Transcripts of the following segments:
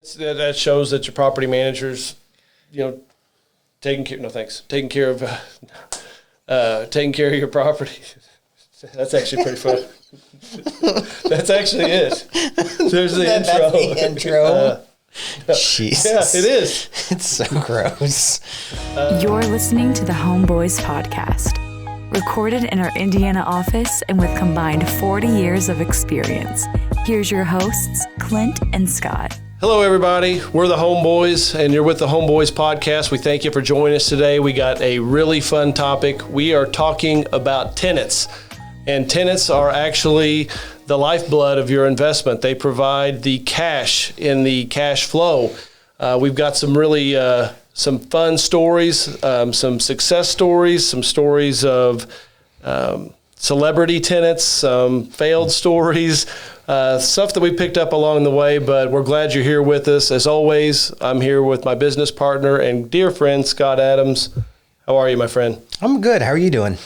That shows that your property manager's, taking care. No thanks. Taking care of your property. That's actually pretty fun. That's actually it. There's the intro. That's the intro. Jesus. Yeah, it is. It's so gross. You're listening to the Homeboys podcast, recorded in our Indiana office and with combined 40 years of experience. Here's your hosts, Clint and Scott. Hello, everybody. We're the Homeboys, and you're with the Homeboys podcast. We thank you for joining us today. We got a really fun topic. We are talking about tenants, and tenants are actually the lifeblood of your investment. They provide the cash in the cash flow. We've got some really some fun stories, some success stories, some stories of celebrity tenants, some failed stories, stuff that we picked up along the way, but we're glad you're here with us. As always, I'm here with my business partner and dear friend, Scott Adams. How are you, my friend? I'm good. How are you doing?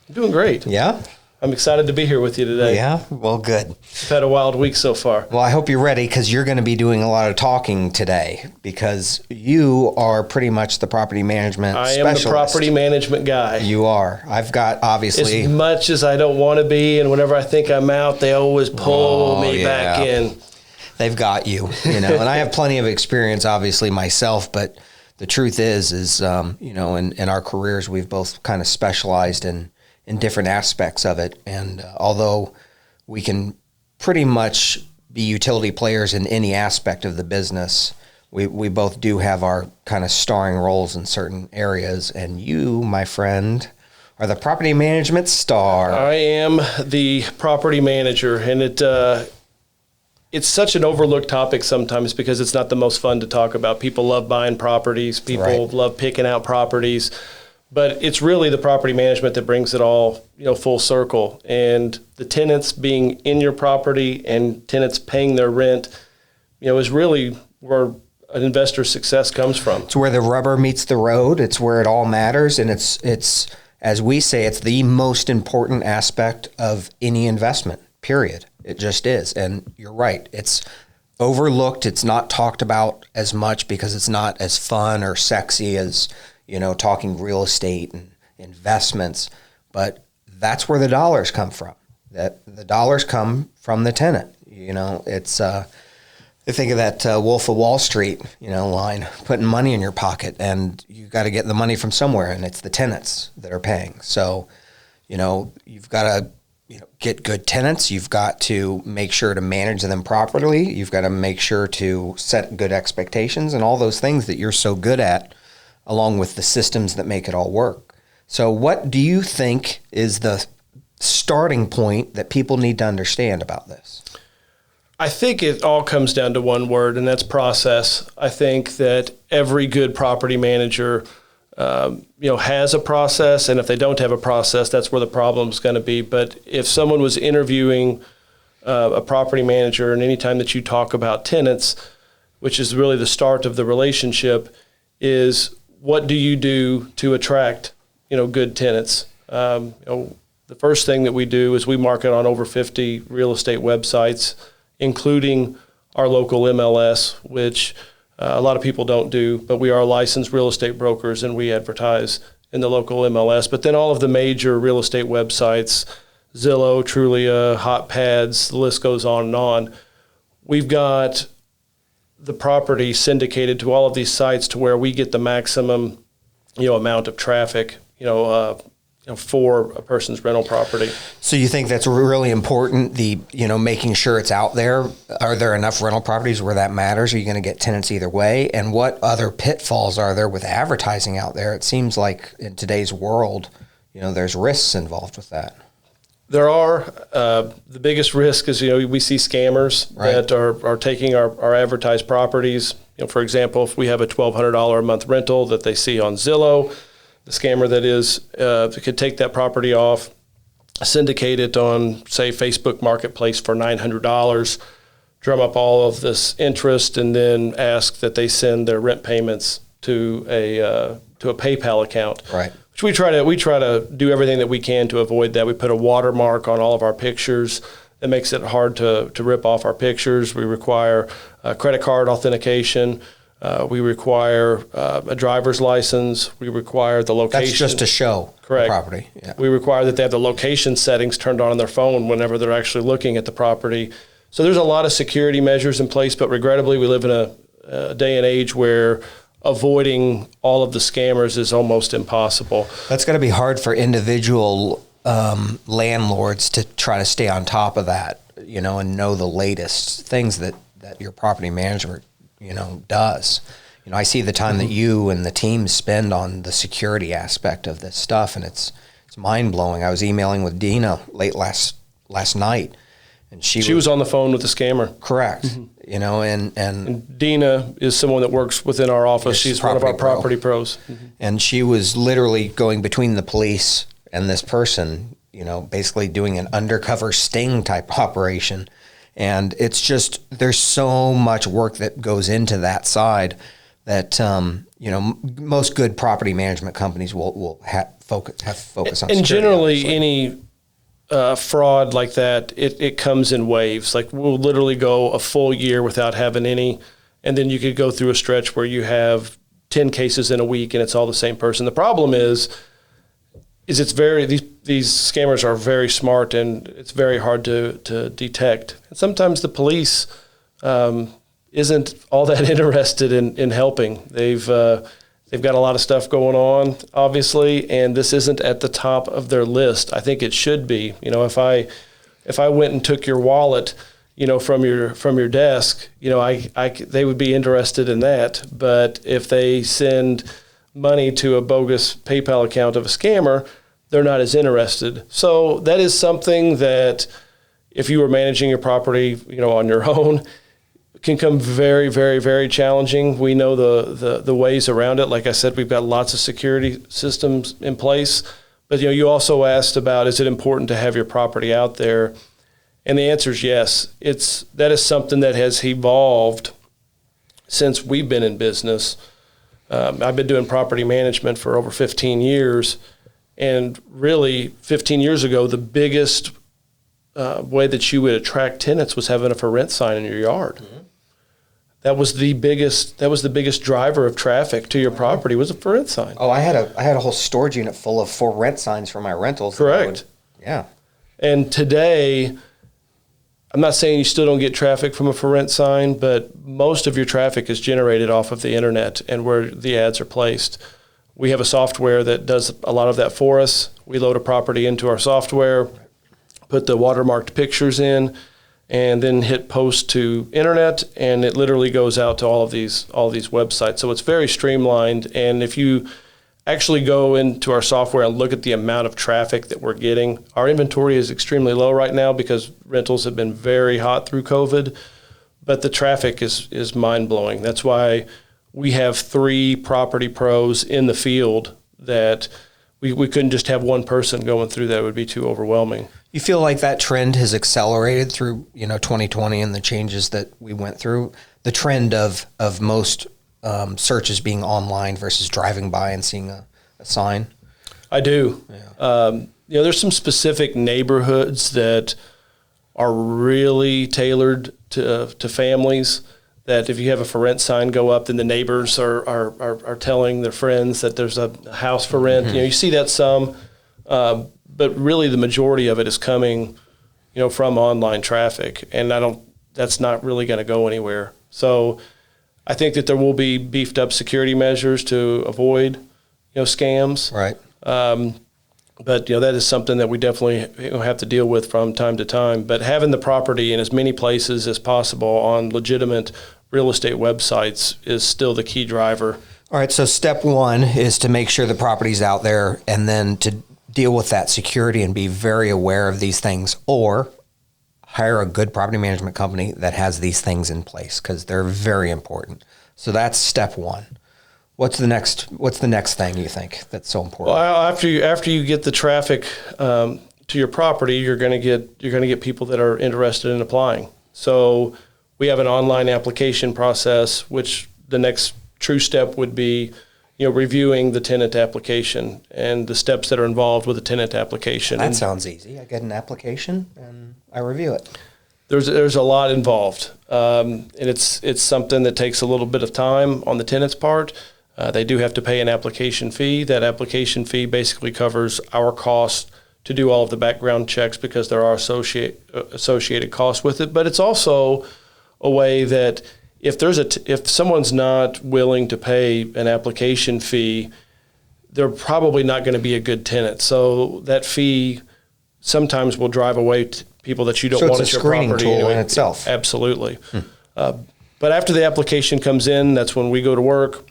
I'm doing great. Yeah? I'm excited to be here with you today. Yeah? Well, good. We've had a wild week so far. Well, I hope you're ready because you're going to be doing a lot of talking today because you are pretty much the property management specialist. I am the property management guy. You are. I've got, obviously... As much as I don't want to be, and whenever I think I'm out, they always pull me back in. They've got you, and I have plenty of experience, obviously, myself, but the truth is in our careers, we've both kind of specialized in different aspects of it. And although we can pretty much be utility players in any aspect of the business, we both do have our kind of starring roles in certain areas. And you, my friend, are the property management star. I am the property manager, and it's such an overlooked topic sometimes because it's not the most fun to talk about. People love buying properties. People love picking out properties. But it's really the property management that brings it all, full circle. And the tenants being in your property and tenants paying their rent, is really where an investor's success comes from. It's where the rubber meets the road. It's where it all matters. And it's as we say, it's the most important aspect of any investment, period. It just is. And you're right. It's overlooked. It's not talked about as much because it's not as fun or sexy as talking real estate and investments, but that's where the dollars come from. That the dollars come from the tenant. It's I think of that Wolf of Wall Street, line, putting money in your pocket, and you got to get the money from somewhere, and it's the tenants that are paying. So, you've got to get good tenants. You've got to make sure to manage them properly. You've got to make sure to set good expectations and all those things that you're so good at, along with the systems that make it all work. So what do you think is the starting point that people need to understand about this? I think it all comes down to one word, and that's process. I think that every good property manager, has a process, and if they don't have a process, that's where the problem's going to be. But if someone was interviewing a property manager, and anytime that you talk about tenants, which is really the start of the relationship, is what do you do to attract, good tenants? The first thing that we do is we market on over 50 real estate websites, including our local MLS, which a lot of people don't do, but we are licensed real estate brokers and we advertise in the local MLS. But then all of the major real estate websites, Zillow, Trulia, Hot Pads, the list goes on and on. We've got the property syndicated to all of these sites to where we get the maximum, amount of traffic, for a person's rental property. So you think that's really important, making sure it's out there? Are there enough rental properties where that matters? Are you going to get tenants either way? And what other pitfalls are there with advertising out there? It seems like in today's world, there's risks involved with that. There are. The biggest risk is, we see scammers that are taking our advertised properties. For example, if we have a $1,200 a month rental that they see on Zillow, the scammer that is could take that property off, syndicate it on, say, Facebook Marketplace for $900, drum up all of this interest, and then ask that they send their rent payments to a PayPal account. Right. Which we try to do everything that we can to avoid that. We put a watermark on all of our pictures That makes it hard to rip off our pictures. We require credit card authentication. We require a driver's license. We require the location. That's just to show Correct. the property. Yeah. We require that they have the location settings turned on their phone whenever they're actually looking at the property. So there's a lot of security measures in place, but regrettably we live in a day and age where avoiding all of the scammers is almost impossible. That's going to be hard for individual landlords to try to stay on top of that, and know the latest things that your property management, does. I see the time that you and the team spend on the security aspect of this stuff, and it's mind blowing. I was emailing with Dina late last night, and she was on the phone with the scammer. Correct. And Dina is someone that works within our office. She's one of our property pros. And she was literally going between the police and this person, basically doing an undercover sting type operation. And it's just, there's so much work that goes into that side that, most good property management companies will have focus on. And generally, any fraud like that, it comes in waves. Like we'll literally go a full year without having any, and then you could go through a stretch where you have 10 cases in a week and it's all the same person. The problem is it's these scammers are very smart and it's very hard to detect. And sometimes the police isn't all that interested in helping. They've got a lot of stuff going on, obviously, and this isn't at the top of their list. I think it should be. If I went and took your wallet, from your desk, they would be interested in that. But if they send money to a bogus PayPal account of a scammer, they're not as interested. So that is something that if you were managing your property, on your own, can come very, very, very challenging. We know the ways around it. Like I said, we've got lots of security systems in place. But you also asked about, is it important to have your property out there? And the answer is yes. That is something that has evolved since we've been in business. I've been doing property management for over 15 years. And really, 15 years ago, the biggest way that you would attract tenants was having a for rent sign in your yard. Mm-hmm. That was the biggest driver of traffic to your property was a for rent sign. Oh, I had a whole storage unit full of for rent signs for my rentals. Correct. Yeah. And today, I'm not saying you still don't get traffic from a for rent sign, but most of your traffic is generated off of the internet and where the ads are placed. We have a software that does a lot of that for us. We load a property into our software, put the watermarked pictures in, and then hit post to internet, and it literally goes out to all of these websites. So it's very streamlined. And if you actually go into our software and look at the amount of traffic that we're getting, our inventory is extremely low right now because rentals have been very hot through COVID, but the traffic is mind-blowing. That's why we have 3 property pros in the field that we couldn't just have one person going through that. It would be too overwhelming. You feel like that trend has accelerated through 2020 and the changes that we went through? The trend of most searches being online versus driving by and seeing a sign? I do. Yeah. There's some specific neighborhoods that are really tailored to families that if you have a for rent sign go up, then the neighbors are telling their friends that there's a house for rent. Mm-hmm. You see that some, but really the majority of it is coming, from online traffic, and that's not really going to go anywhere. So I think that there will be beefed up security measures to avoid, scams. Right. But that is something that we definitely have to deal with from time to time. But having the property in as many places as possible on legitimate real estate websites is still the key driver. All right. So step 1 is to make sure the property's out there, and then to deal with that security and be very aware of these things, or hire a good property management company that has these things in place because they're very important. So that's step 1. What's the next thing you think that's so important? Well, after you get the traffic to your property, you're going to get people that are interested in applying. So we have an online application process, which the next true step would be reviewing the tenant application and the steps that are involved with the tenant application. That sounds easy. I get an application and I review it. There's a lot involved, and it's something that takes a little bit of time on the tenant's part. They do have to pay an application fee. That application fee basically covers our cost to do all of the background checks because there are associated costs with it. But it's also a way that if someone's not willing to pay an application fee, they're probably not going to be a good tenant. So that fee sometimes will drive away people that you don't want at your property. So it's a screening tool in itself. Absolutely. But after the application comes in, that's when we go to work.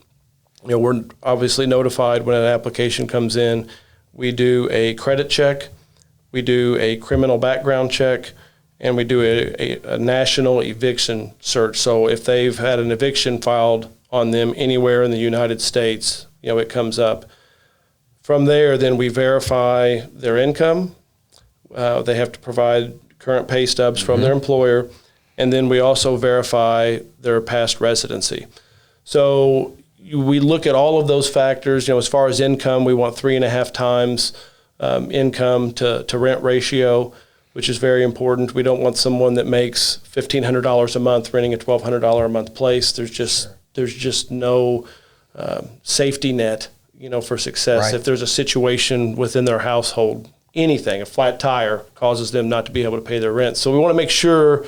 We're obviously notified when an application comes in. We do a credit check, we do a criminal background check, and we do a national eviction search. So if they've had an eviction filed on them anywhere in the United States, it comes up. From there, then we verify their income. They have to provide current pay stubs from their employer, and then we also verify their past residency. So we look at all of those factors. As far as income, we want 3.5 times income to rent ratio, which is very important. We don't want someone that makes $1,500 a month renting a $1,200 a month place. There's just no safety net, for success. Right. If there's a situation within their household, anything, a flat tire causes them not to be able to pay their rent. So we want to make sure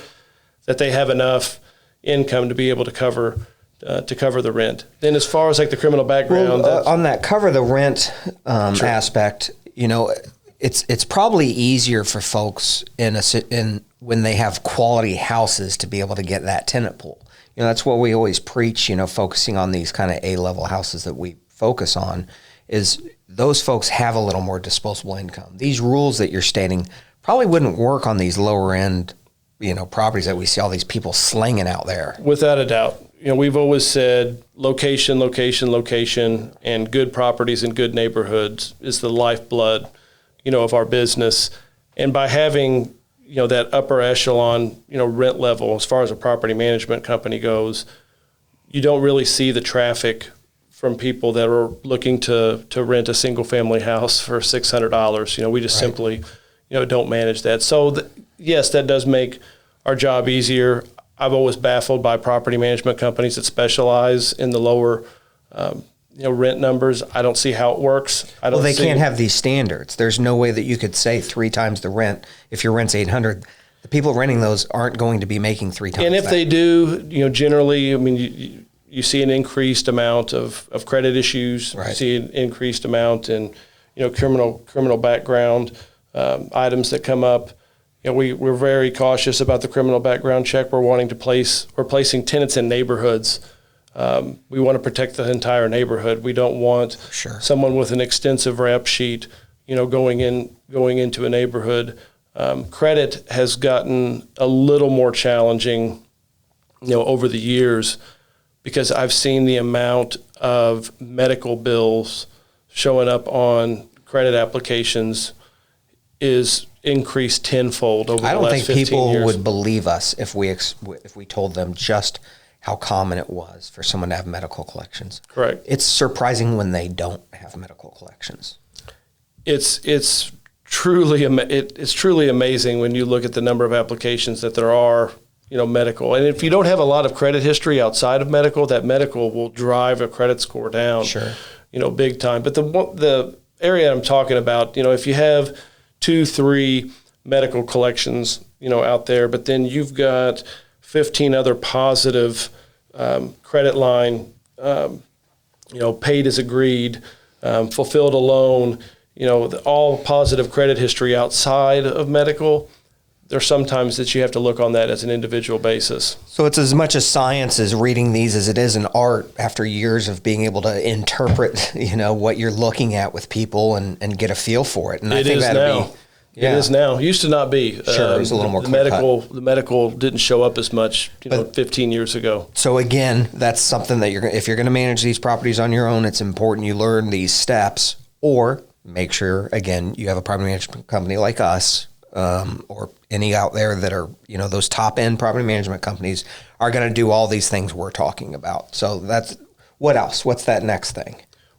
that they have enough income to be able to cover the rent. Then as far as like the criminal background. On that cover the rent Sure. aspect, it's probably easier for folks when they have quality houses to be able to get that tenant pool. That's what we always preach, focusing on these kind of A-level houses that we focus on, is those folks have a little more disposable income. These rules that you're stating probably wouldn't work on these lower end, properties that we see all these people slinging out there. Without a doubt. We've always said location, location, location, and good properties in good neighborhoods is the lifeblood, of our business. And by having, that upper echelon, rent level, as far as a property management company goes, you don't really see the traffic from people that are looking to rent a single family house for $600. We just simply, don't manage that. So yes, that does make our job easier. I've always baffled by property management companies that specialize in the lower, rent numbers. I don't see how it works. They can't have these standards. There's no way that you could say 3 times the rent if your rent's $800. The people renting those aren't going to be making 3 times. And if that. they do, generally, you see an increased amount of credit issues. Right. You see an increased amount in, criminal background items that come up. We're very cautious about the criminal background check. We're placing tenants in neighborhoods. We want to protect the entire neighborhood. We don't want someone with an extensive rep sheet, going into a neighborhood. Credit has gotten a little more challenging, over the years, because I've seen the amount of medical bills showing up on credit applications is increased tenfold over the last 15 years. I don't think people would believe us if we told them just how common it was for someone to have medical collections. Correct. It's surprising when they don't have medical collections. It's truly amazing when you look at the number of applications that there are, medical. And if you don't have a lot of credit history outside of medical, that medical will drive a credit score down. Sure. Big time. But the area I'm talking about, if you have 2-3 medical collections, out there, but then you've got 15 other positive credit line, paid as agreed, fulfilled a loan, all positive credit history outside of medical. There's sometimes that you have to look on that as an individual basis. So it's as much a science as reading these as it is an art after years of being able to interpret, what you're looking at with people and get a feel for it. And I think that'd be. Yeah. It is now. It used to not be. Sure, it was a little more the medical didn't show up as much, 15 years ago. So again, that's something that if you're going to manage these properties on your own, it's important you learn these steps, or make sure, again, you have a property management company like us, or any out there that are, those top end property management companies are going to do all these things we're talking about. So that's what else? What's that next thing?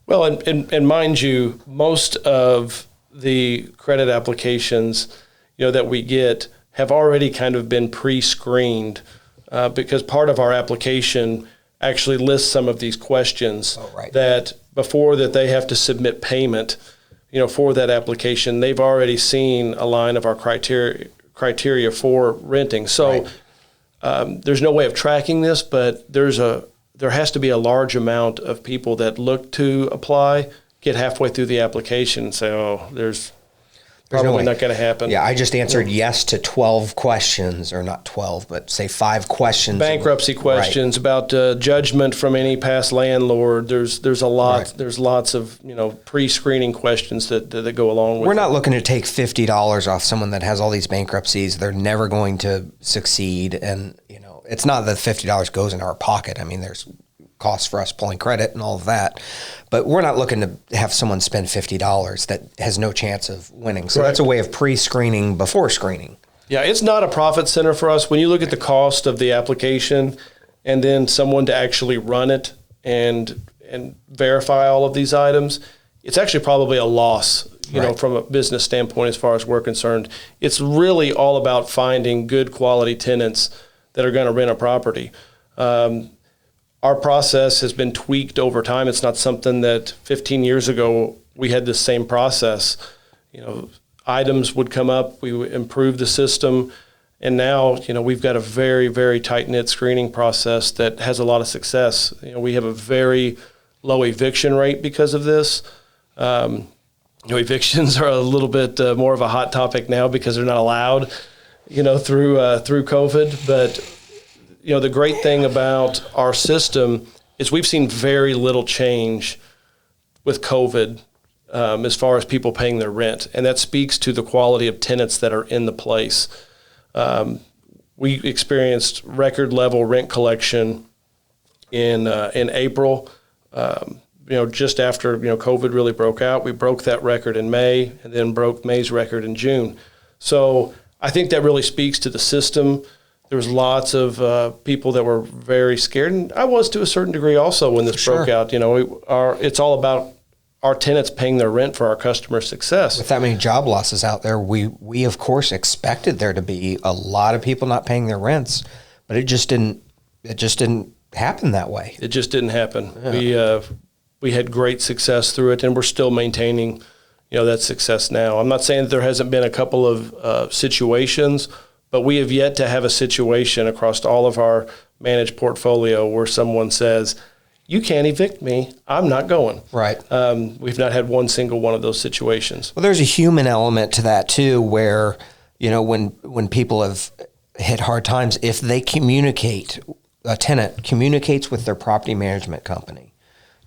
Well, and mind you, most of the credit applications, that we get have already kind of been pre-screened because part of our application actually lists some of these questions that before that they have to submit payment, for that application, they've already seen a line of our criteria for renting. So there's no way of tracking this, but there has to be a large amount of people that look to apply, get halfway through the application and say, there's probably not going to happen. Yeah, I just answered yes to 12 questions, or not 12, but say 5 questions. Bankruptcy questions about judgment from any past landlord. There's a lot. Right. There's lots of pre-screening questions that go along with. We're not looking to take $50 off someone that has all these bankruptcies. They're never going to succeed, and it's not that $50 goes in our pocket. I mean, there's costs for us pulling credit and all of that, but we're not looking to have someone spend $50 that has no chance of winning. So that's a way of pre-screening before screening. Yeah, it's not a profit center for us. When you look at the cost of the application and then someone to actually run it and verify all of these items, it's actually probably a loss, from a business standpoint as far as we're concerned. It's really all about finding good quality tenants that are going to rent a property. Our process has been tweaked over time. It's not something that 15 years ago we had the same process. Items would come up, we would improve the system, and now we've got a very, very tight-knit screening process that has a lot of success. We have a very low eviction rate because of this. Evictions are a little bit more of a hot topic now because they're not allowed, through COVID, but the great thing about our system is we've seen very little change with COVID as far as people paying their rent, and that speaks to the quality of tenants that are in the place. We experienced record level rent collection in April. Just after COVID really broke out, we broke that record in May, and then broke May's record in June. So I think that really speaks to the system. There was lots of people that were very scared, and I was to a certain degree also when this broke out. It's all about our tenants paying their rent for our customer success. With that many job losses out there, we of course expected there to be a lot of people not paying their rents, but it just didn't happen that way. It just didn't happen. Yeah. We had great success through it, and we're still maintaining that success now. I'm not saying that there hasn't been a couple of situations, but we have yet to have a situation across all of our managed portfolio where someone says, you can't evict me, I'm not going. Right. We've not had one single one of those situations. Well, there's a human element to that too, where, when people have hit hard times, if they a tenant communicates with their property management company.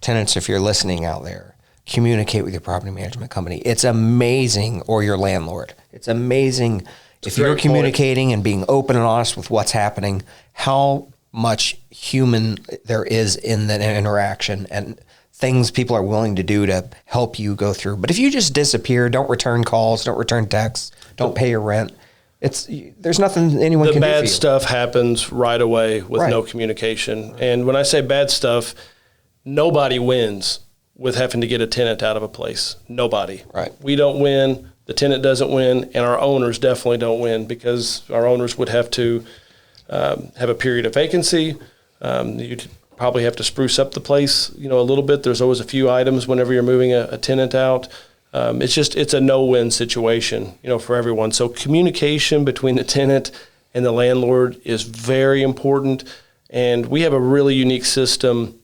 Tenants, if you're listening out there, communicate with your property management company. It's amazing, or your landlord. It's amazing if you're communicating and being open and honest with what's happening, how much human there is in that interaction and things people are willing to do to help you go through. But if you just disappear, don't return calls, don't return texts, don't pay your rent, there's nothing anyone can do for you. The bad stuff happens right away with no communication. And when I say bad stuff, nobody wins with having to get a tenant out of a place. Nobody. Right. We don't win. The tenant doesn't win, and our owners definitely don't win because our owners would have to have a period of vacancy. You'd probably have to spruce up the place, a little bit. There's always a few items whenever you're moving a tenant out. It's a no-win situation, for everyone. So communication between the tenant and the landlord is very important, and we have a really unique system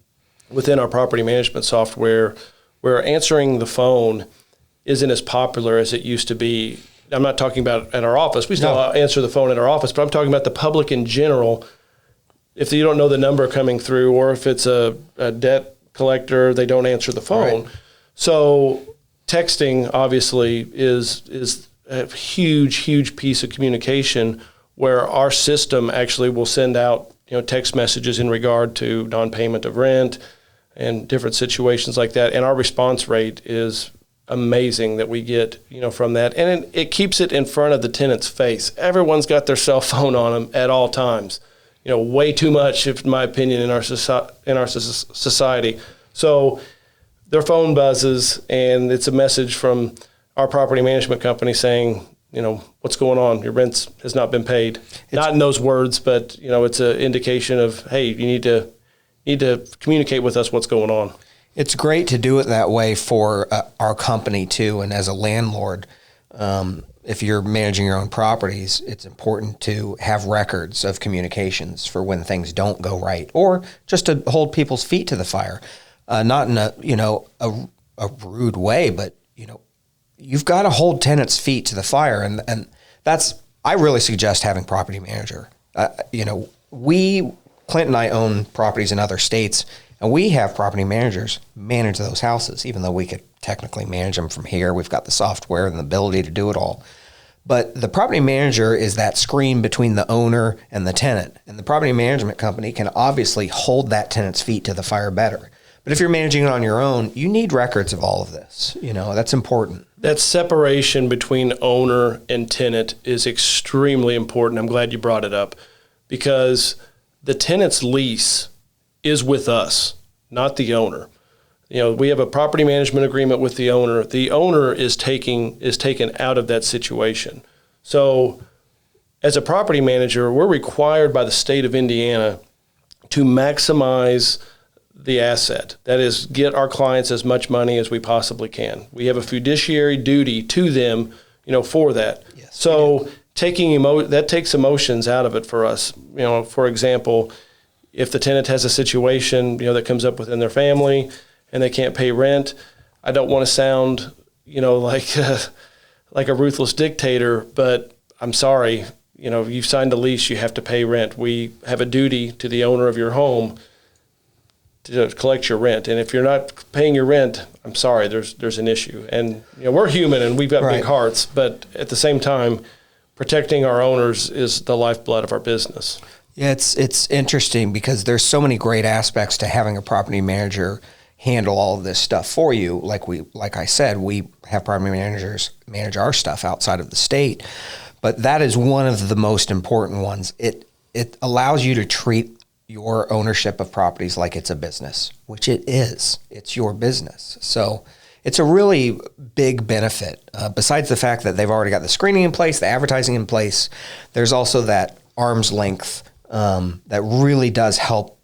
within our property management software where answering the phone isn't as popular as it used to be. I'm not talking about at our office. We still answer the phone at our office, but I'm talking about the public in general. If you don't know the number coming through, or if it's a debt collector, they don't answer the phone. Right. So texting obviously is a huge piece of communication where our system actually will send out text messages in regard to non-payment of rent and different situations like that. And our response rate is amazing that we get, from that. And it keeps it in front of the tenant's face. Everyone's got their cell phone on them at all times. Way too much, in my opinion, in our society. So their phone buzzes and it's a message from our property management company saying, what's going on? Your rent has not been paid. Not in those words, but it's an indication of, hey, you need to communicate with us what's going on. It's great to do it that way for our company too, and as a landlord. If you're managing your own properties, it's important to have records of communications for when things don't go right, or just to hold people's feet to the fire. Not in a rude way, but you've got to hold tenants' feet to the fire, and I really suggest having property manager. Clint and I own properties in other states, and we have property managers manage those houses, even though we could technically manage them from here. We've got the software and the ability to do it all. But the property manager is that screen between the owner and the tenant. And the property management company can obviously hold that tenant's feet to the fire better. But if you're managing it on your own, you need records of all of this. That's important. That separation between owner and tenant is extremely important. I'm glad you brought it up, because the tenant's lease is with us, not the owner. We have a property management agreement with the owner. The owner is taken out of that situation. So as a property manager, we're required by the state of Indiana to maximize the asset. That is, get our clients as much money as we possibly can. We have a fiduciary duty to them, for that. Yes, so that takes emotions out of it for us. For example, if the tenant has a situation, that comes up within their family and they can't pay rent, I don't want to sound, like a ruthless dictator, but I'm sorry, you've signed a lease, you have to pay rent. We have a duty to the owner of your home to collect your rent. And if you're not paying your rent, I'm sorry, there's an issue. And we're human and we've got big hearts, but at the same time, protecting our owners is the lifeblood of our business. Yeah, it's interesting because there's so many great aspects to having a property manager handle all of this stuff for you. Like I said, we have property managers manage our stuff outside of the state, but that is one of the most important ones. It allows you to treat your ownership of properties like it's a business, which it is. It's your business. So it's a really big benefit. Besides the fact that they've already got the screening in place, the advertising in place, there's also that arm's length that really does help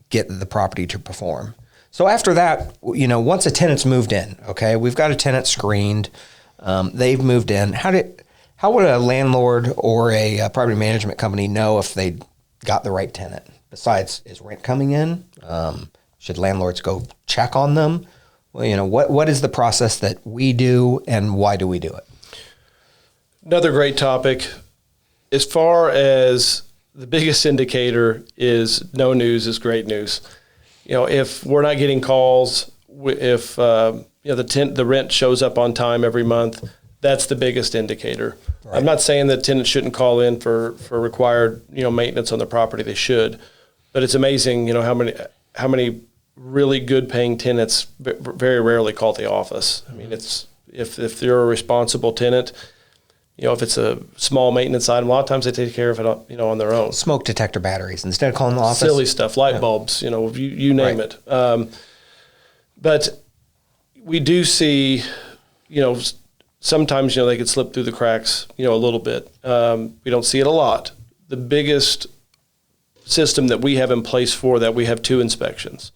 get the property to perform. So after that, once a tenant's moved in, okay, we've got a tenant screened, they've moved in. How would a landlord or a property management company know if they got the right tenant? Besides, is rent coming in? Should landlords go check on them? Well, what is the process that we do, and why do we do it? Another great topic. As far as the biggest indicator is no news is great news. If we're not getting calls, if the rent shows up on time every month, that's the biggest indicator. Right. I'm not saying that tenants shouldn't call in for required maintenance on their property. They should, but it's amazing how many really good paying tenants very rarely call the office. I mean, it's if they're a responsible tenant. If it's a small maintenance item, a lot of times they take care of it, on their own. Smoke detector batteries instead of calling the office. Silly stuff, light bulbs, you name it. But we do see, sometimes, they could slip through the cracks, a little bit. We don't see it a lot. The biggest system that we have in place for that, we have 2 inspections.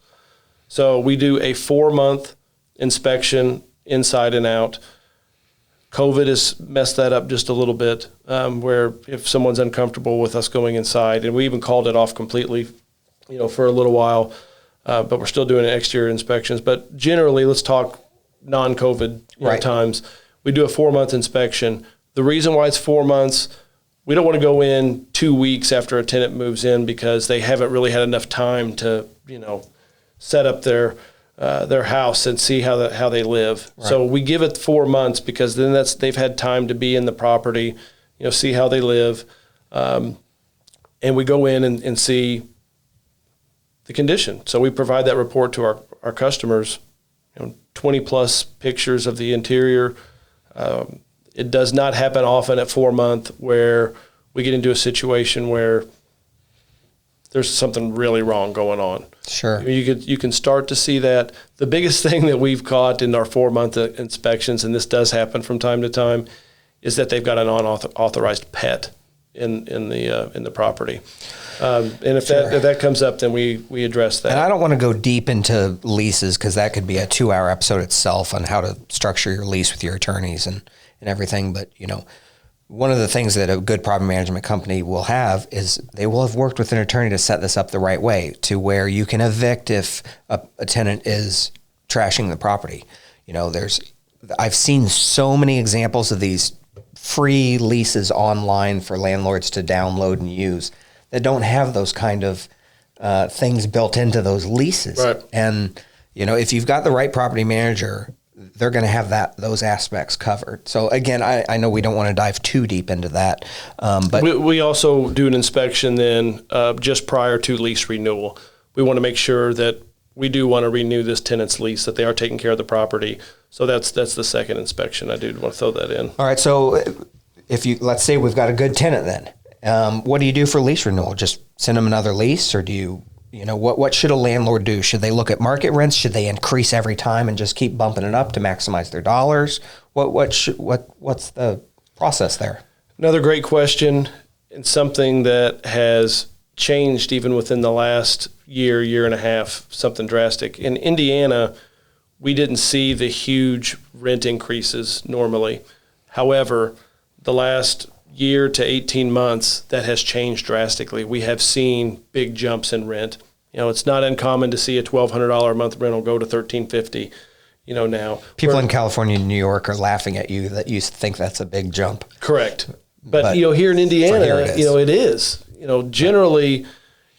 So we do a 4-month inspection inside and out. COVID has messed that up just a little bit, where if someone's uncomfortable with us going inside, and we even called it off completely, for a little while, but we're still doing exterior inspections. But generally, let's talk non-COVID times. We do a 4-month inspection. The reason why it's 4 months, we don't want to go in 2 weeks after a tenant moves in because they haven't really had enough time to, set up their house and see how they live. Right. So we give it 4 months because then they've had time to be in the property, see how they live, and we go in and see the condition. So we provide that report to our customers, 20 plus pictures of the interior. It does not happen often at 4 month where we get into a situation where there's something really wrong going on. Sure. You can start to see that. The biggest thing that we've caught in our 4-month inspections, and this does happen from time to time, is that they've got an unauthorized pet in the property. And if that comes up, then we address that. And I don't want to go deep into leases because that could be a 2-hour episode itself on how to structure your lease with your attorneys and everything. But, one of the things that a good property management company will have is they will have worked with an attorney to set this up the right way to where you can evict if a tenant is trashing the property. I've seen so many examples of these free leases online for landlords to download and use that don't have those kind of things built into those leases. Right. And, if you've got the right property manager, they're going to have those aspects covered. So again, I know we don't want to dive too deep into that, but we also do an inspection then just prior to lease renewal. We want to make sure that we do want to renew this tenant's lease, that they are taking care of the property. So that's the second inspection. I do want to throw that in. All right. So let's say we've got a good tenant then, what do you do for lease renewal? Just send them another lease, or do you? What should a landlord do? Should they look at market rents? Should they increase every time and just keep bumping it up to maximize their dollars? What's the process there? Another great question, and something that has changed even within the last year and a half, something drastic. In Indiana, we didn't see the huge rent increases normally. However, the last year to 18 months, that has changed drastically. We have seen big jumps in rent. It's not uncommon to see a $1,200 a month rental go to $1,350, now. People in California and New York are laughing at you that you think that's a big jump. Correct. But here in Indiana, it is. Generally,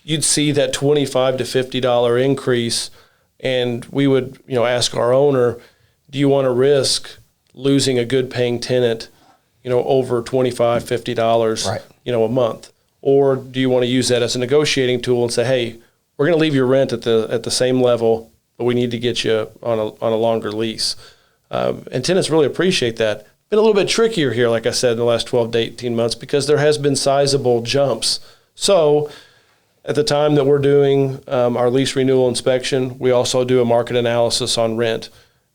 you'd see that $25 to $50 increase, and we would, ask our owner, do you want to risk losing a good paying tenant, over $25, $50, right, a month? Or do you want to use that as a negotiating tool and say, hey, we're going to leave your rent at the same level, but we need to get you on a longer lease. And tenants really appreciate that. Been a little bit trickier here, like I said, in the last 12 to 18 months because there has been sizable jumps. So at the time that we're doing our lease renewal inspection, we also do a market analysis on rent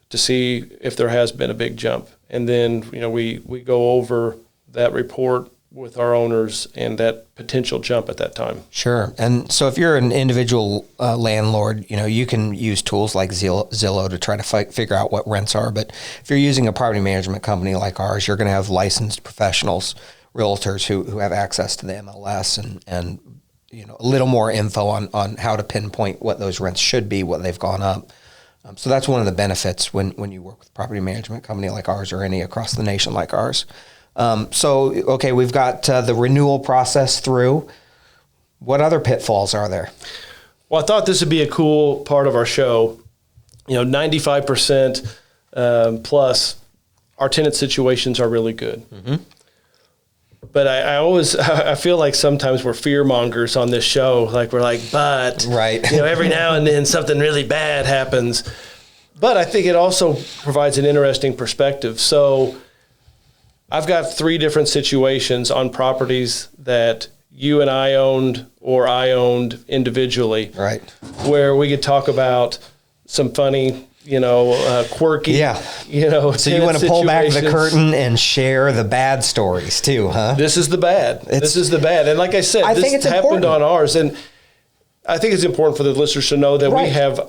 to see if there has been a big jump. And then, we go over that report with our owners and that potential jump at that time. Sure. And so if you're an individual landlord, you can use tools like Zillow to try to figure out what rents are. But if you're using a property management company like ours, you're going to have licensed professionals, realtors who have access to the MLS and a little more info on how to pinpoint what those rents should be, what they've gone up. So that's one of the benefits when you work with a property management company like ours or any across the nation like ours. Okay, we've got the renewal process through. What other pitfalls are there? Well, I thought this would be a cool part of our show. 95% plus our tenant situations are really good. Mm-hmm. But I feel like sometimes we're fear mongers on this show. Like we're like, but right. Every now and then something really bad happens. But I think it also provides an interesting perspective. So I've got 3 different situations on properties that you and I owned or I owned individually. Right. Where we could talk about some funny, quirky, yeah. So you want to pull back the curtain and share the bad stories too, huh? This is the bad. And like I said, this happened on ours. And I think it's important for the listeners to know that right.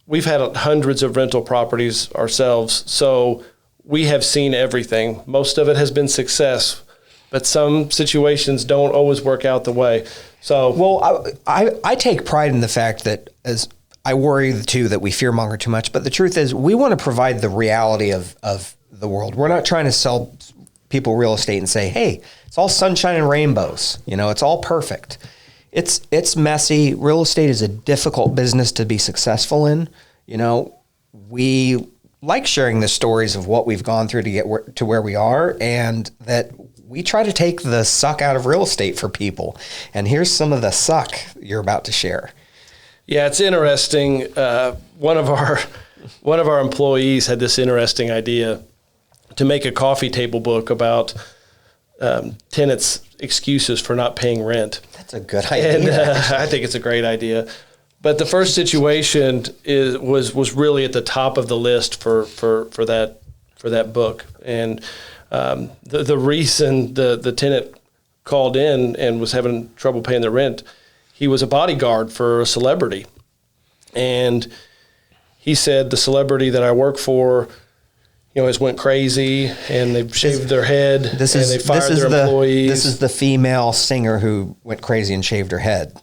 we've had hundreds of rental properties ourselves. So we have seen everything. Most of it has been success, but some situations don't always work out the way. So, well, I take pride in the fact that as I worry too that we fearmonger too much, but the truth is we want to provide the reality of the world. We're not trying to sell people real estate and say, hey, it's all sunshine and rainbows. It's all perfect. It's messy. Real estate is a difficult business to be successful in. We like sharing the stories of what we've gone through to get to where we are, and that we try to take the suck out of real estate for people. And here's some of the suck you're about to share. Yeah, it's interesting. One of our employees had this interesting idea to make a coffee table book about tenants excuses for not paying rent. That's a good idea. And I think it's a great idea. But the first situation was really at the top of the list for that book. And the reason the tenant called in and was having trouble paying the rent, he was a bodyguard for a celebrity. And he said the celebrity that I work for, has went crazy, and they've shaved their head, and they fired their employees. This is the female singer who went crazy and shaved her head.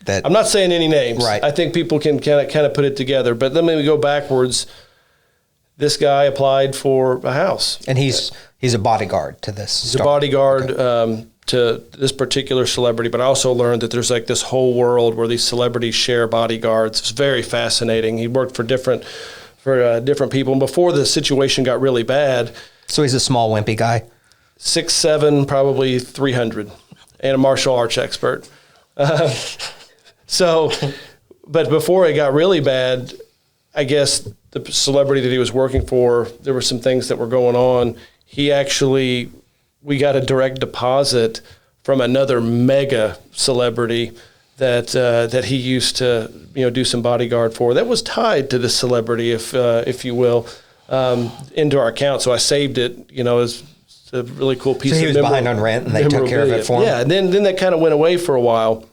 I'm not saying any names. Right. I think people can kind of put it together. But let me go backwards. This guy applied for a house. And he's a bodyguard to this. He's a bodyguard to this particular celebrity. But I also learned that there's like this whole world where these celebrities share bodyguards. It's very fascinating. He worked for different people. And before the situation got really bad. So he's a small, wimpy guy? 6'7", probably 300, and a martial arts expert. But before it got really bad, I guess the celebrity that he was working for, there were some things that were going on. We got a direct deposit from another mega celebrity that he used to, do some bodyguard for. That was tied to the celebrity, if you will, into our account. So I saved it, as a really cool piece of So he was behind on rent, and they took care of it for him? Yeah, and then that kind of went away for a while.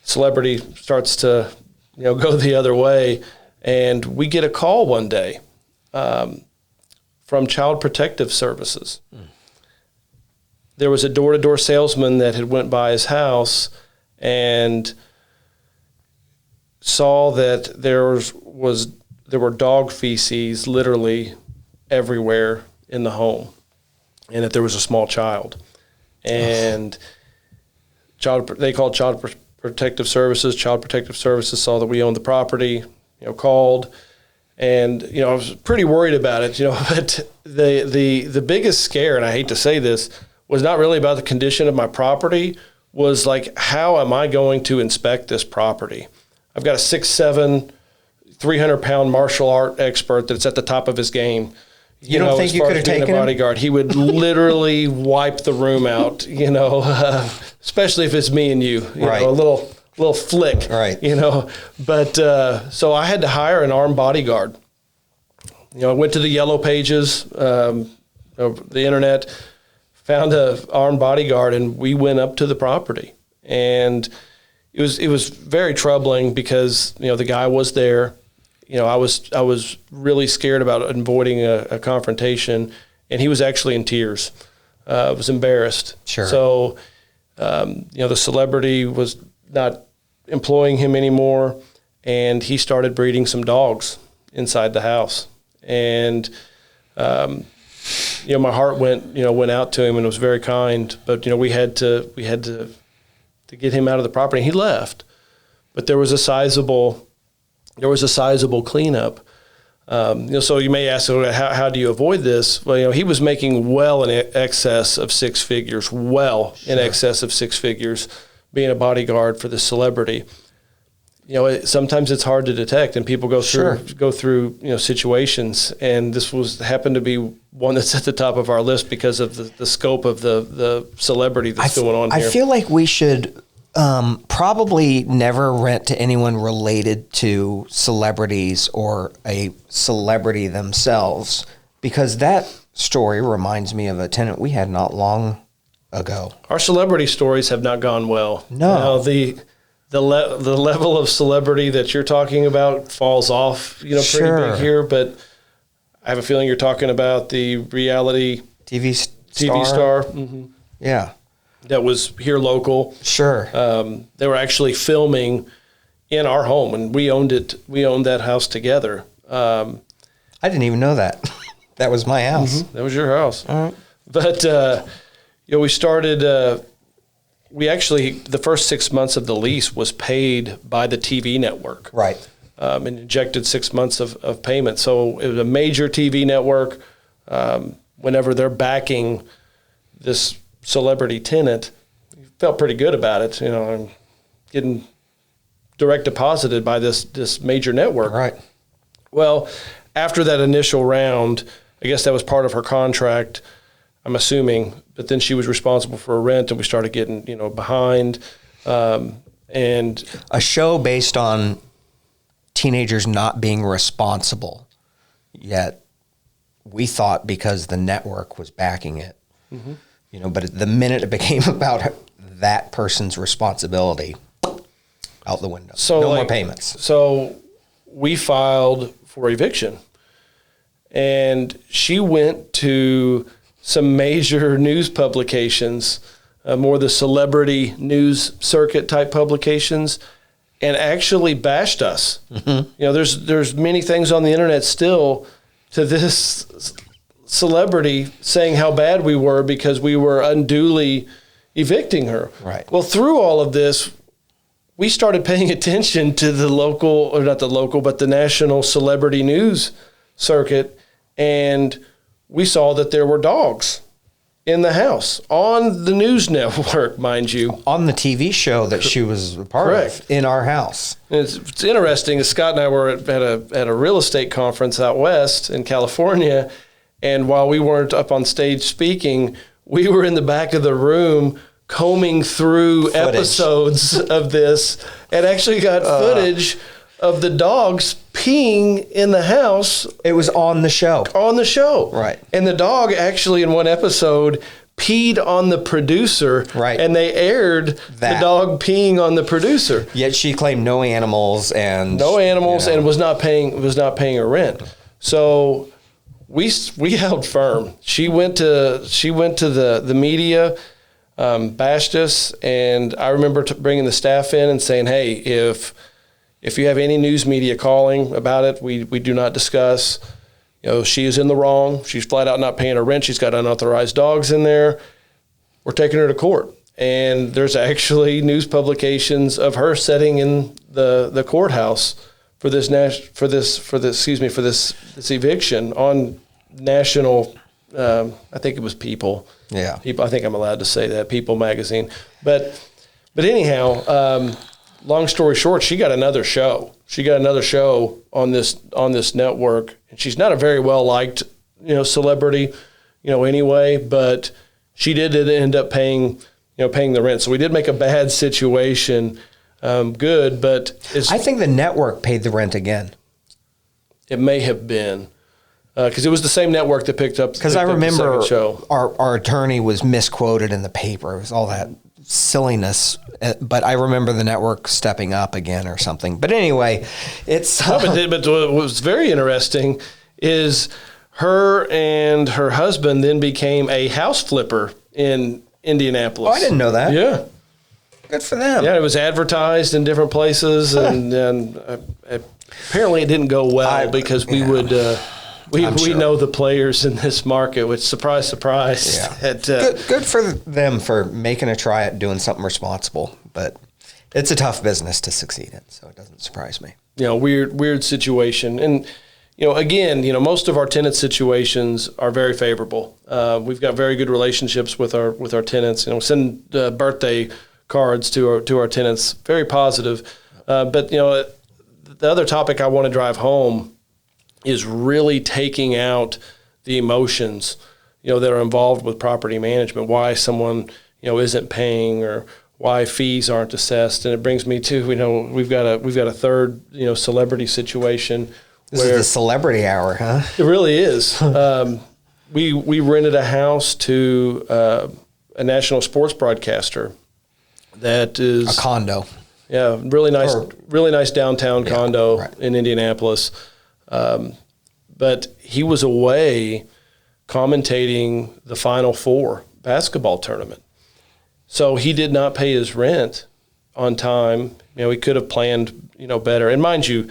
Celebrity starts to, go the other way, and we get a call one day from Child Protective Services. There was a door-to-door salesman that had went by his house and saw that there were dog feces literally everywhere in the home, and that there was a small child, and they called Child Protective Services. Child Protective Services saw that we owned the property, called, and I was pretty worried about it, but the biggest scare, and I hate to say this, was not really about the condition of my property, was like, how am I going to inspect this property? I've got a 6'7", 300-pound martial art expert that's at the top of his game. You don't think you could have taken a bodyguard? He would literally wipe the room out, especially if it's me and you, right. A little flick, right. But so I had to hire an armed bodyguard. I went to the yellow pages, the internet, found an armed bodyguard, and we went up to the property. And it was very troubling because the guy was there. I was really scared about avoiding a confrontation, and he was actually in tears. I was embarrassed. Sure. So, the celebrity was not employing him anymore, and he started breeding some dogs inside the house. And, my heart went out to him, and it was very kind. But we had to get him out of the property. He left, but there was a sizable cleanup. So you may ask, how do you avoid this? Well, he was making well in excess of six figures, being a bodyguard for the celebrity. Sometimes it's hard to detect, and people go through situations, and this happened to be one that's at the top of our list because of the scope of the celebrity that's going on here. I feel like we should probably never rent to anyone related to celebrities or a celebrity themselves, because that story reminds me of a tenant we had not long ago. Our celebrity stories have not gone well. No. Now, the level of celebrity that you're talking about falls off, pretty big here, but I have a feeling you're talking about the reality TV star. Mm-hmm. Yeah. That was here local. Sure. They were actually filming in our home, and we owned it. We owned that house together. I didn't even know that. That was my house. Mm-hmm. That was your house. All right. But, we started, the first 6 months of the lease was paid by the TV network. Right. And injected 6 months of payment. So it was a major TV network. Whenever they're backing this celebrity tenant, felt pretty good about it. I'm getting direct deposited by this major network. Right. Well, after that initial round, I guess that was part of her contract. I'm assuming. But then she was responsible for a rent, and we started getting, behind. And a show based on teenagers not being responsible, yet we thought because the network was backing it, but the minute it became about that person's responsibility, out the window. So no more payments. So we filed for eviction, and she went to some major news publications, more the celebrity news circuit type publications, and actually bashed us. There's many things on the internet still to this celebrity saying how bad we were because we were unduly evicting her. Right. Well, through all of this, we started paying attention to the local, or not the local, but the national celebrity news circuit, and we saw that there were dogs in the house on the news network, mind you. On the TV show that she was a part of in our house. And it's interesting. Scott and I were at a real estate conference out west in California, and while we weren't up on stage speaking, we were in the back of the room combing through episodes of this, and actually got footage of the dogs peeing in the house. It was on the show. On the show. Right. And the dog actually in one episode peed on the producer. Right. And they aired the dog peeing on the producer. Yet she claimed no animals and was not paying her rent. So we held firm. She went to the media, bashed us, and I remember bringing the staff in and saying, hey, if you have any news media calling about it, we do not discuss. She is in the wrong. She's flat out not paying her rent. She's got unauthorized dogs in there. We're taking her to court. And there's actually news publications of her sitting in the courthouse for this eviction on national. I think it was People. Yeah. People. I think I'm allowed to say that, People magazine. But anyhow. Long story short, she got another show. She got another show on this network, and she's not a very well liked, celebrity, anyway. But she did end up paying the rent. So we did make a bad situation good, but I think the network paid the rent again. It may have been because it was the same network that picked up. Because I remember the show. Our attorney was misquoted in the paper. It was all that silliness, but I remember the network stepping up again or something. But anyway, it's but what was very interesting is her and her husband then became a house flipper in Indianapolis. Oh, I didn't know that. Yeah, good for them. Yeah, it was advertised in different places, and apparently it didn't go well because we would. We know the players in this market, which surprise. Yeah. Good for them for making a try at doing something responsible, but it's a tough business to succeed in, so it doesn't surprise me. Weird situation, and again, most of our tenant situations are very favorable. We've got very good relationships with our tenants. Send birthday cards to our tenants, very positive. But the other topic I want to drive home is really taking out the emotions, that are involved with property management, why someone, isn't paying or why fees aren't assessed. And it brings me to, we've got a third, celebrity situation. This is the celebrity hour, huh? It really is. We rented a house to a national sports broadcaster that is a condo. Yeah, really nice downtown condo in Indianapolis. But he was away commentating the Final Four basketball tournament. So he did not pay his rent on time. He could have planned, better. And mind you,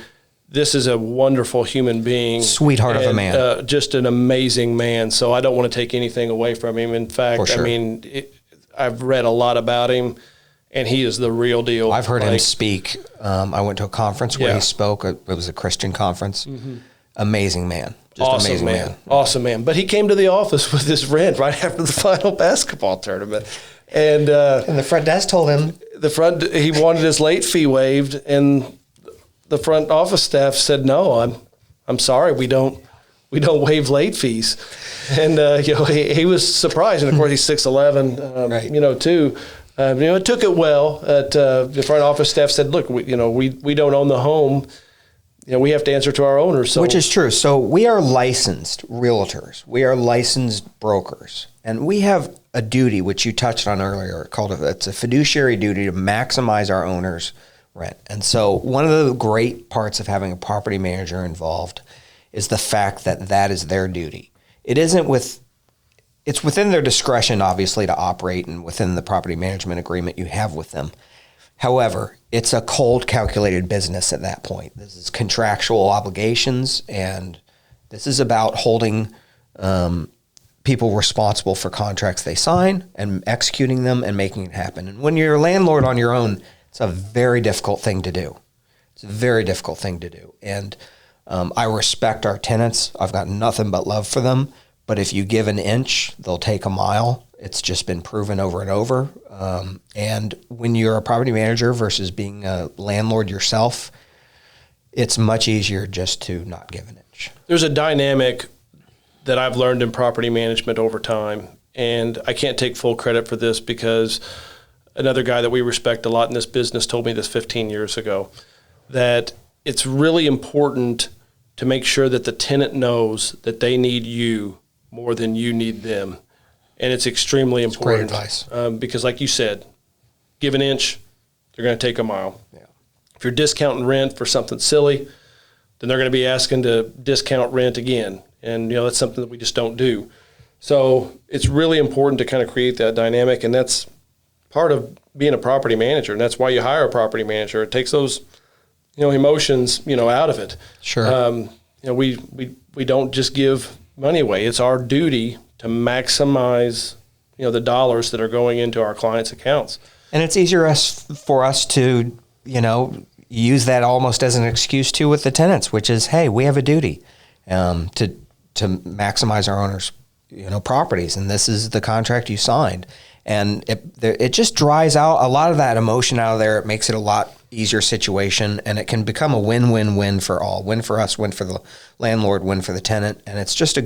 this is a wonderful human being. Sweetheart of a man. Just an amazing man. So I don't want to take anything away from him. In fact, sure. I've read a lot about him, and he is the real deal. I've heard him speak. I went to a conference where he spoke. It was a Christian conference. Mm-hmm. Amazing man. Just awesome amazing man. Awesome man. But he came to the office with his rent right after the final basketball tournament. And the front desk told him. He wanted his late fee waived, and the front office staff said, no, I'm sorry, we don't we don't waive late fees. And, he was surprised. And of course he's 6'11", Right. too. It took it well. The front office staff said, look, we don't own the home. We have to answer to our owners. So. Which is true. So we are licensed realtors. We are licensed brokers. And we have a duty, which you touched on earlier, it's a fiduciary duty to maximize our owners' rent. And so one of the great parts of having a property manager involved is the fact that that is their duty. It's within their discretion, obviously, to operate and within the property management agreement you have with them. However, it's a cold, calculated business at that point. This is contractual obligations, and this is about holding people responsible for contracts they sign and executing them and making it happen. And when you're a landlord on your own, it's a very difficult thing to do. It's a very difficult thing to do. And I respect our tenants. I've got nothing but love for them. But if you give an inch, they'll take a mile. It's just been proven over and over. And when you're a property manager versus being a landlord yourself, it's much easier just to not give an inch. There's a dynamic that I've learned in property management over time, and I can't take full credit for this because another guy that we respect a lot in this business told me this 15 years ago, that it's really important to make sure that the tenant knows that they need you more than you need them. And it's extremely important. That's great advice. Because like you said, give an inch, they're going to take a mile. Yeah. If you're discounting rent for something silly, then they're going to be asking to discount rent again. And, that's something that we just don't do. So it's really important to kind of create that dynamic. And that's part of being a property manager. And that's why you hire a property manager. It takes those, emotions, out of it. Sure. We don't just give money away. It's our duty to maximize, the dollars that are going into our clients' accounts. And it's easier for us to, use that almost as an excuse too with the tenants, which is, hey, we have a duty to maximize our owners, properties, and this is the contract you signed. And it just dries out a lot of that emotion out of there. It makes it a lot easier situation, and it can become a win-win-win for all. Win for us, win for the landlord, win for the tenant. And it's just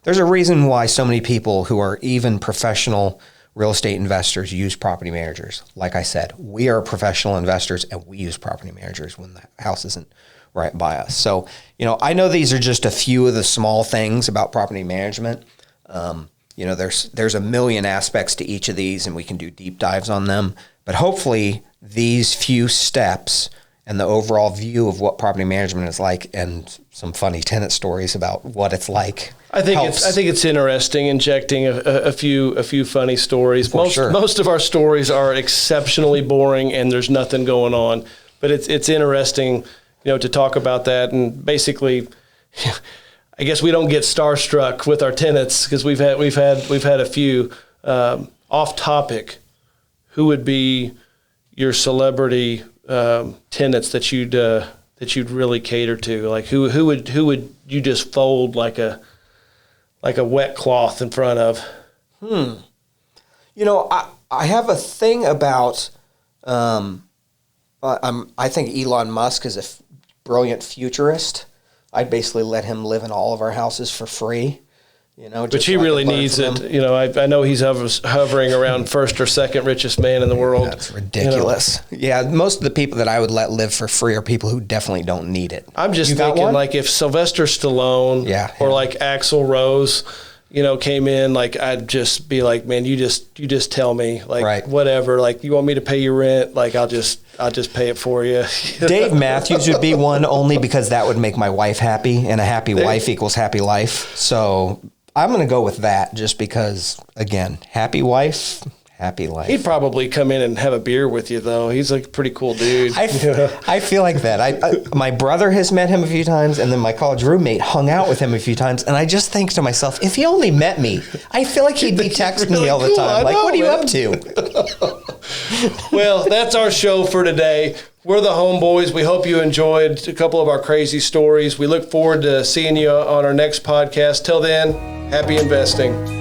there's a reason why so many people who are even professional real estate investors use property managers. Like I said, we are professional investors and we use property managers when the house isn't right by us. So, I know these are just a few of the small things about property management. There's a million aspects to each of these, and we can do deep dives on them. But hopefully these few steps and the overall view of what property management is like, and some funny tenant stories about what it's like. I think it's interesting injecting a few funny stories. Most of our stories are exceptionally boring and there's nothing going on, but it's interesting, to talk about that. And basically, I guess we don't get starstruck with our tenants because we've had a few. Off topic, who would be your celebrity tenants that you'd really cater to? Like who would you just fold like a wet cloth in front of? I have a thing about. I think Elon Musk is a brilliant futurist. I'd basically let him live in all of our houses for free. But he really needs it. I know he's hovering around first or second richest man in the world. That's ridiculous. Yeah, most of the people that I would let live for free are people who definitely don't need it. I'm just thinking, like, if Sylvester Stallone or like Axl Rose, came in, like, I'd just be like, man, you just tell me, like, whatever, like, you want me to pay your rent, like, I'll just pay it for you. Dave Matthews would be one, only because that would make my wife happy, and a happy wife equals happy life. So I'm going to go with that just because, again, happy wife, happy life. He'd probably come in and have a beer with you, though. He's like a pretty cool dude. I feel like that. My brother has met him a few times, and then my college roommate hung out with him a few times, and I just think to myself, if he only met me, I feel like he'd be texting me all the time. Like, what are you up to? Well, that's our show for today. We're the Homeboys. We hope you enjoyed a couple of our crazy stories. We look forward to seeing you on our next podcast. Till then, happy investing.